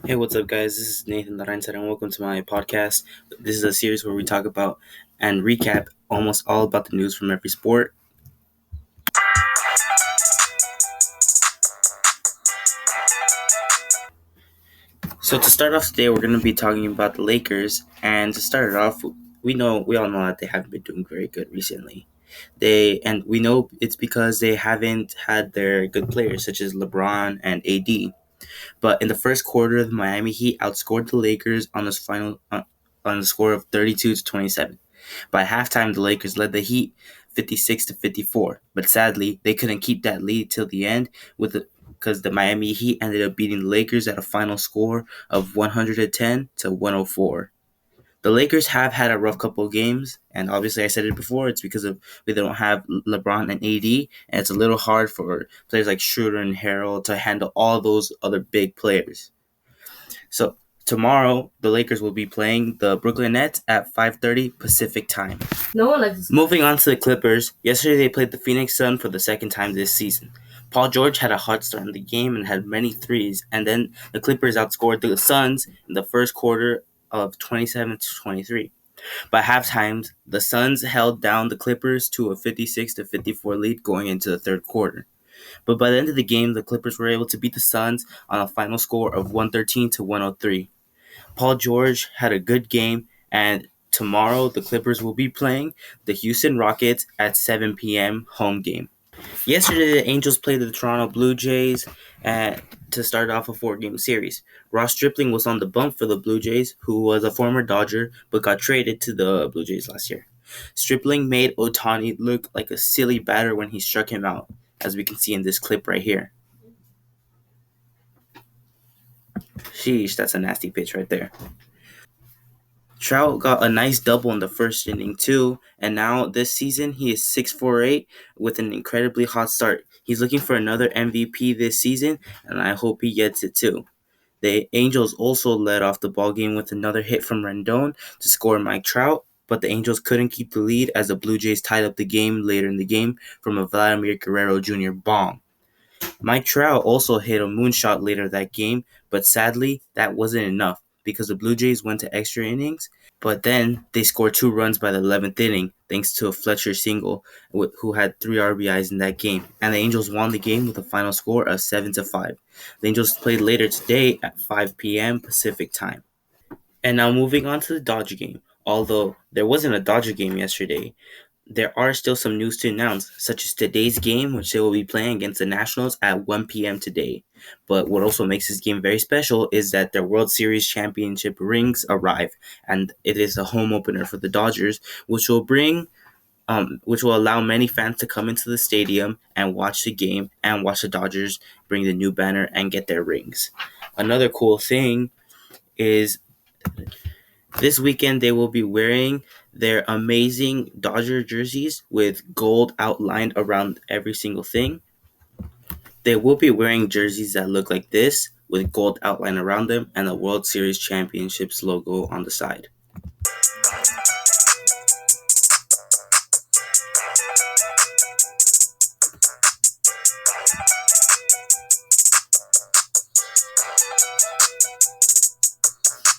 Hey, what's up, guys? This is Nathan Laranza, and welcome to my podcast. This is a series where we talk about and recap almost all about the news from every sport. So, to start off today, we're going to be talking about the Lakers. And to start it off, we all know that they haven't been doing very good recently. We know it's because they haven't had their good players such as LeBron and AD. But in the first quarter, the Miami Heat outscored the Lakers on the score of 32-27. By halftime, the Lakers led the Heat 56-54, but sadly, they couldn't keep that lead till the end because the Miami Heat ended up beating the Lakers at a final score of 110-104. The Lakers have had a rough couple of games, and obviously I said it before, it's because of they don't have LeBron and AD, and it's a little hard for players like Schroeder and Harrell to handle all those other big players. So tomorrow, the Lakers will be playing the Brooklyn Nets at 5:30 Pacific time. No one likes this. Moving on to the Clippers, yesterday they played the Phoenix Suns for the second time this season. Paul George had a hot start in the game and had many threes, and then the Clippers outscored the Suns in the first quarter of 27-23. By halftime, the Suns held down the Clippers to a 56-54 lead going into the third quarter. But by the end of the game, the Clippers were able to beat the Suns on a final score of 113-103. Paul George had a good game, and tomorrow the Clippers will be playing the Houston Rockets at 7 p.m. home game. Yesterday, the Angels played the Toronto Blue Jays to start off a four-game series. Ross Stripling was on the bump for the Blue Jays, who was a former Dodger but got traded to the Blue Jays last year. Stripling made Ohtani look like a silly batter when he struck him out, as we can see in this clip right here. Sheesh, that's a nasty pitch right there. Trout got a nice double in the first inning too, and now this season he is 6-for-8 with an incredibly hot start. He's looking for another MVP this season, and I hope he gets it too. The Angels also led off the ball game with another hit from Rendon to score Mike Trout, but the Angels couldn't keep the lead as the Blue Jays tied up the game later in the game from a Vladimir Guerrero Jr. bomb. Mike Trout also hit a moonshot later that game, but sadly that wasn't enough because the Blue Jays went to extra innings, but then they scored 2 runs by the 11th inning thanks to a Fletcher single who had 3 RBIs in that game, and the Angels won the game with a final score of 7-5. The Angels played later today at 5 p.m. Pacific time. And now moving on to the Dodger game. Although there wasn't a Dodger game yesterday, there are still some news to announce, such as today's game, which they will be playing against the Nationals at 1 p.m. today. But what also makes this game very special is that their World Series championship rings arrive, and it is a home opener for the Dodgers, which will allow many fans to come into the stadium and watch the game and watch the Dodgers bring the new banner and get their rings. Another cool thing is this weekend, they will be wearing their amazing Dodger jerseys with gold outlined around every single thing. They will be wearing jerseys that look like this with gold outline around them and the World Series Championships logo on the side.